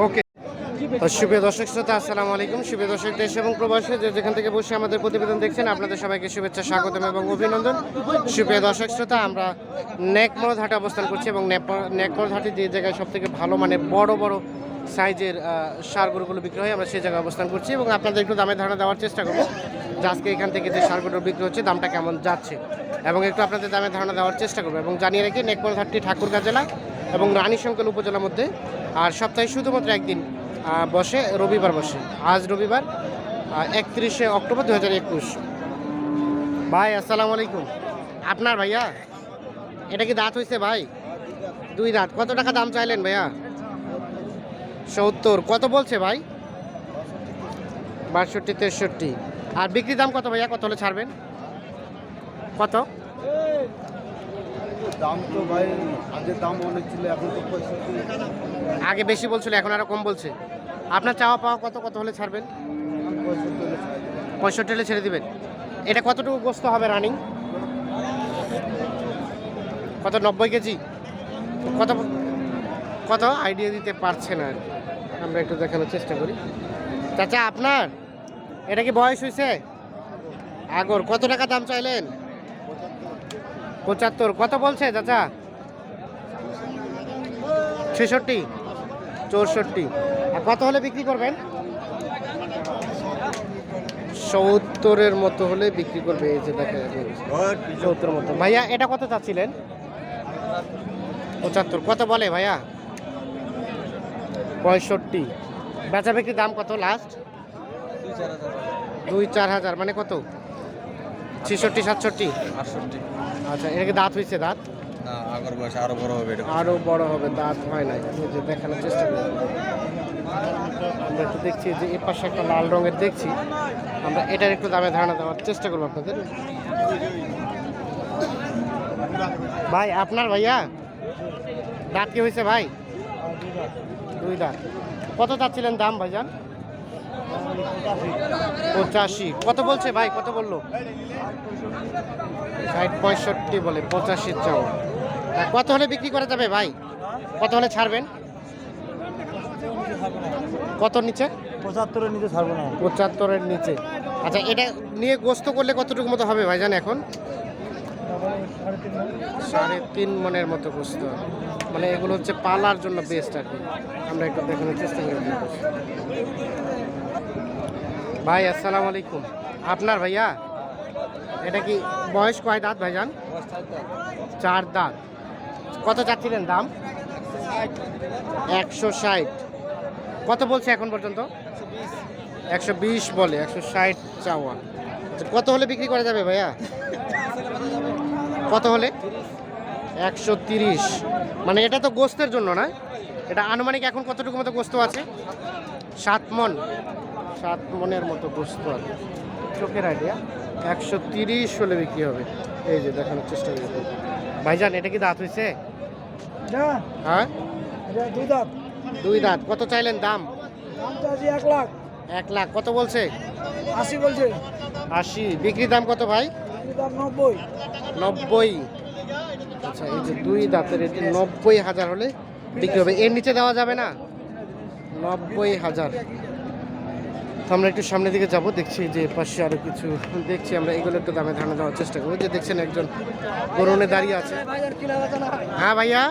ওকে, সুপ্রিয় দর্শক শ্রোতা আসসালামু আলাইকুম। সুপ্রিয় দর্শক দেশ এবং প্রবাসী যে যেখান থেকে বসে আমাদের প্রতিবেদন দেখছেন, আপনাদের সবাইকে শুভেচ্ছা, স্বাগতম এবং অভিনন্দন। সুপ্রিয় দর্শক শ্রোতা, আমরা নেকমরদ হাটে অবস্থান করছি এবং নেকমরদ হাটে যে জায়গায় সব থেকে ভালো মানে বড় বড় সাইজের ষাঁড় গরুগুলো বিক্রি হয়, আমরা সেই জায়গায় অবস্থান করছি এবং আপনাদের একটু দামের ধারণা দেওয়ার চেষ্টা করবো যে আজকে এখান থেকে যে ষাঁড় গরু বিক্রি হচ্ছে দামটা কেমন যাচ্ছে এবং একটু আপনাদের দামের ধারণা দেওয়ার চেষ্টা করবো। এবং জানিয়ে রাখি, নেকমরদ হাটটি ঠাকুরগাঁ জেলা এবং রানীশঙ্কল উপজেলার মধ্যে, আর সপ্তাহে শুধুমাত্র একদিন বসে, রবিবার বসে। আজ রবিবার 31শে অক্টোবর 2021। ভাই আসসালামু আলাইকুম। আপনার ভাইয়া এটা কি দাঁত হয়েছে ভাই? 2 দাঁত। কত টাকা দাম চাইলেন ভাইয়া? 70। কত বলছে ভাই? 62, 63। আর বিক্রি দাম কত ভাইয়া? কত হলে ছাড়বেন? কত দাম তো ভাই আগের দাম অনেক ছিল, এখন তো 65। আগে বেশি বলছিল, এখন আরো কম বলছে। আপনার চাওয়া পাওয়া কত? কত হলে ছাড়বেন? 65 হলে ছেড়ে দিবেন। এটা কতটুকু গোস্ত হবে রানিং? কত? 90 কেজি? কত কত আইডিয়া দিতে পারছে না আর কি। আমরা একটু দেখানোর চেষ্টা করি। চাচা আপনার এটা কি বয়স হয়েছে? আগর। কত টাকা দাম চাইলেন? 75। কত বলছে চাচা? 66, 64। আর কত হলে বিক্রি করবেন? 70-এর মতো হলে বিক্রি করবে। এই যে দেখেন 70-এর মতো। ভাইয়া এটা কত চাচ্ছিলেন? 75। কত বলে ভাইয়া? 65। বেচা বিক্রির দাম কত লাস্ট? 2-4 হাজার। মানে কত? 66, 67, 68। আচ্ছা, এটা কি দাঁত হয়েছে? দাঁত না, আগের বয়সে আরো বড় হবে। এটা আরো বড় হবে, দাঁত হয় নাই। এই যে দেখানোর চেষ্টা করি। আমরা একটু দেখছি যে এ পাশে একটা লাল রঙের দেখছি, আমরা এটার একটু দামে ধারণা দেওয়ার চেষ্টা করবো আপনাদের। ভাই আপনার ভাইয়া দাঁত কি হয়েছে ভাই? 2 দাঁত। কত চাচ্ছিলেন দাম ভাইজান? 85। কত বলছে ভাই? কত বললো? 60, 65 বলে। 85 চাও। কত হলে বিক্রি করা যাবে ভাই? কত হলে ছাড়বেন? কত নিচে? 75-এর নিচে ছাড়বো না। 75-এর নিচে। আচ্ছা, এটা নিয়ে গোস্ত করলে কতটুকু মতো হবে ভাইজান এখন? 3.5 মনের মতো গোস্ত। মানে এগুলো হচ্ছে পালার জন্য বেস্ট আর কি। আমরা একটু দেখানোর চেষ্টা করি। ভাই আসসালামু আলাইকুম। আপনার ভাইয়া এটা কি বয়স কয় দাঁত ভাইজান? 4 দাঁত। কত চাচ্ছিলেন দাম? 160। কত বলছে এখন পর্যন্ত? 120 বলে। 160 চাওয়া। আচ্ছা, কত হলে বিক্রি করা যাবে ভাইয়া? কত হলে? 130। মানে এটা তো গোস্তের জন্য না, এটা আনুমানিক এখন কতটুকু মতো গোস্ত আছে? 7 মন। 7 মনের মতো গোস্ত আছে। চোখের আইডিয়া। 130 হলে বিক্রি হবে। এই যে দেখানোর চেষ্টা করি ভাইজান, এটা কি দাঁত হয়েছে? হ্যাঁ, 2 দাঁত। 2 দাঁত। কত চাইলেন দাম? দাম তো আছে 1 লাখ। 1 লাখ। কত বলছে? 80 বলছে। 80। বিক্রি দাম কত ভাই? দাম 90। 90। আচ্ছা, এই যে 2 দাঁতের এটি 90,000 হলে বিক্রি হবে। এর নিচে দেওয়া যাবে না? 90,000। তো আমরা একটু সামনের দিকে যাব, দেখছি যে পাশে আরো কিছু দেখছি আমরা, এগুলো একটু দামে ধারণা দেওয়ার চেষ্টা করবো। যে দেখছেন একজন গরুনে দাঁড়িয়ে আছে। হ্যাঁ ভাইয়া,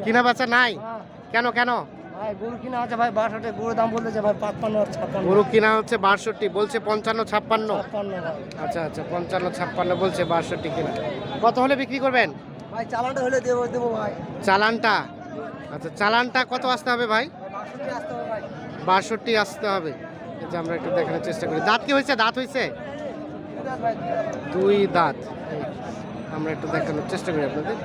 কিনা বেচা নাই? কেন কেন? ভাই গরু কিনা আছে ভাই 62, গরুর দাম বলতেছে ভাই 55 আর 56। গরু কিনা হচ্ছে 62, বলছে 55, 56। 56 ভাই। আচ্ছা আচ্ছা, 55, 56 বলছে, 62 কিনা। কত হলে বিক্রি করবেন ভাই চালানটা হলে দেবো ভাই। চালানটা? আচ্ছা, চালানটা কত আসতে হবে ভাই? 62 আসতে হবে ভাই। 62 আসতে হবে। এই যে আমরা একটু দেখানোর চেষ্টা করি। দাঁত কি হয়েছে? দাঁত হয়েছে 2 দাঁত। আমরা একটু দেখানোর চেষ্টা করি আপনাদের।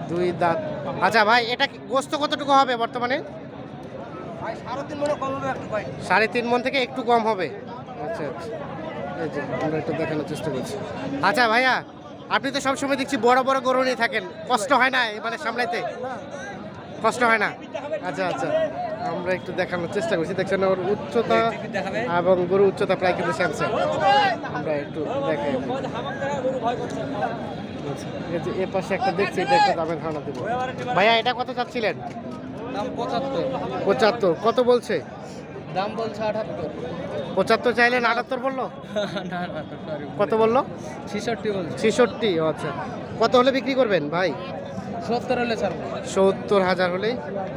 2 দাঁত। আচ্ছা ভাই, এটা গোস্ত কতটুকু হবে বর্তমানে? ভাই 3.5 মনে কম হবে একটু ভাই। 3.5 মন থেকে একটু কম হবে। আচ্ছা আচ্ছা, এই যে আমরা একটু দেখানোর চেষ্টা করছি। আচ্ছা ভাইয়া, আপনি তো সবসময় দেখছি বড় বড় গরু নিয়ে থাকেন, কষ্ট হয় না মানে সামলাইতে? কষ্ট হয় না? আচ্ছা আচ্ছা, আমরা একটু দেখানোর চেষ্টা করছি। দেখছেন ওর উচ্চতা এবং গরু উচ্চতা প্রায় কিন্তু সেম সেম। আমরা একটু দেখাই। এই যে এ পাশে একটা দেখছি, এটা একটা দামের ধারণা দেবো। ভাইয়া এটা কত চাচ্ছিলেন? দাম 75। 75। কত বলছে? দাম বলছে 78। 75 চাইলেন, 78 বললো? না না সরি, কত বললো? 66 বলছে। 66। ও আচ্ছা, কত হলে বিক্রি করবেন ভাই? 70 হলে ছাড়বো। 70,000 হলেই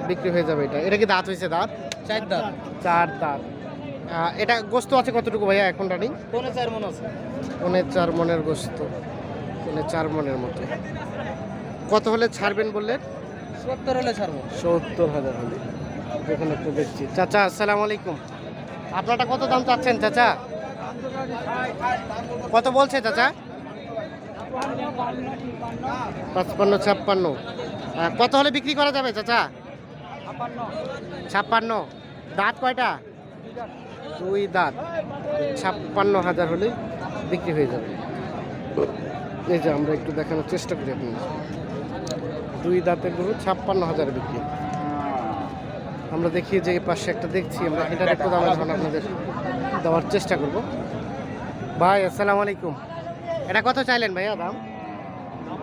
বিক্রি হয়ে যাবে। এটা কি দাঁত হয়েছে? দাঁত 4 দাম। 4 দাঁত। এটা গোস্ত আছে কতটুকু ভাইয়া এখন রানিং? 4 মন আছে। 4 মনের গোস্ত, 4 মনের মতো। কত হলে ছাড়বেন বললেন? 70 হলে ছাড়বো। 70,000 হলে। দেখুন একটু দেখছি। চাচা আসসালামু আলাইকুম, আপনারটা কত দাম চাচ্ছেন চাচা? কত বলছে চাচা? 55-56। কত হলে বিক্রি করা যাবে চাচা? 56। দাঁত কয়টা? 2 দাঁত। 56,000 হলে বিক্রি হয়ে যাবে। এই যে আমরা একটু দেখানোর চেষ্টা করি আপনাদের। 2 দাঁতের গরু 56,000 বিক্রি। আমরা দেখি যে এই পাশে একটা দেখছি, আমরা এটার একটু দামের ধারণা আপনাদের দেওয়ার চেষ্টা করব। ভাই আসসালামু আলাইকুম, এটা কত চাইলেন ভাইয়া দাম?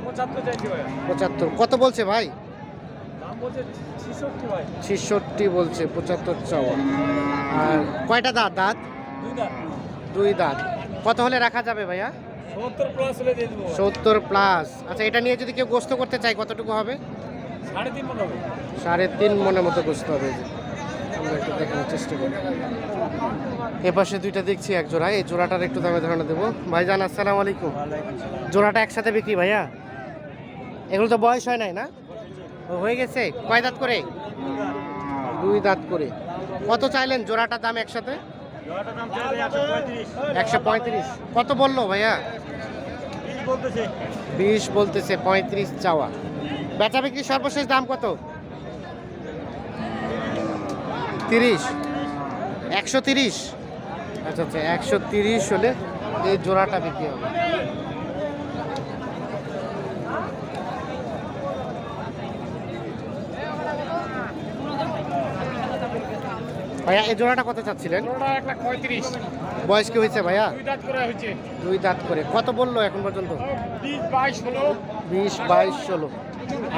75 চাইছি ভাই। 75। কত বলছে ভাই? দাম বলছে 66 ভাই। 66 বলছে, 75 চাওয়া। আর কয়টা দাঁত? দাঁত 2 দাম। 2 দাঁত। কত হলে রাখা যাবে ভাইয়া? 70 প্লাস হলে দিয়ে দেবো। 70 প্লাস। আচ্ছা, এটা নিয়ে যদি কেউ গোস্ত করতে চায় কতটুকু হবে? 3.5 মন হবে। 3.5 মনের মতো গোস্ত হবে। এই যে আমরা একটু দেখানোর চেষ্টা করি। এপাশে 2টা দেখছি এক জোড়া, এই জোড়াটার একটু দামে ধারণা দেবো। ভাইজান আসসালামু আলাইকুম, জোড়াটা একসাথে বিক্রি ভাইয়া? এগুলো তো বয়স হয় নাই না? ও হয়ে গেছে। কয় দাঁত করে? 2 দাঁত করে। কত চাইলেন জোড়াটার দাম একসাথে? জোড়াটার দাম চাইলে 135। 135। কত বললো ভাইয়া? 20 বলতেছে। 20 বলতেছে, 35 চাওয়া। বেচা বিক্রি সর্বশেষ দাম কত? 30। 130। আচ্ছা আচ্ছা, 130 হলে এই জোড়াটা বিক্রি হবে। ভাইয়া এই জোড়াটা কত চাচ্ছিলেন? জোড়া 135। বয়স কি হয়েছে ভাইয়া? 2 দাঁত করে হয়েছে। 2 দাঁত করে। কত বললো এখন পর্যন্ত? 20 22 হলো। 20, 22, 16।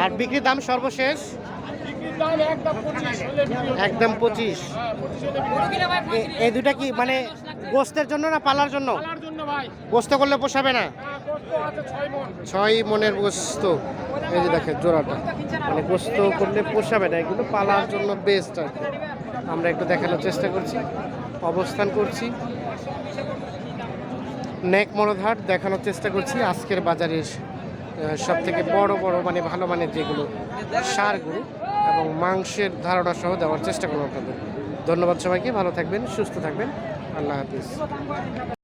আর বিক্রির দাম সর্বশেষ বিক্রির দাম একদম 25 হলে বিক্রি হবে। একদম 25। হ্যাঁ 25 হলে বিক্রি হবে। এই দুটা কি মানে গোস্তের জন্য না পালার জন্য? পালার জন্য ভাই। গোস্ত করলে পোষাবে না? হ্যাঁ গোস্ত আছে 6 মন। 6 মনের গোস্ত। এই যে দেখেন জোড়াটা, মানে গোস্ত করলে পোষাবে না, এগুলো পালার জন্য বেস্ট আর কি। আমরা একটু দেখানোর চেষ্টা করছি, অবস্থান করছি নেক মরদহাট, দেখানোর চেষ্টা করছি আজকের বাজারের সব থেকে বড় বড় মানে ভালো মানের যেগুলো সারগুলো এবং মাংসের ধারণা সহ দেওয়ার চেষ্টা করবো আপনাদের। ধন্যবাদ সবাইকে, ভালো থাকবেন, সুস্থ থাকবেন, আল্লাহ হাফিজ।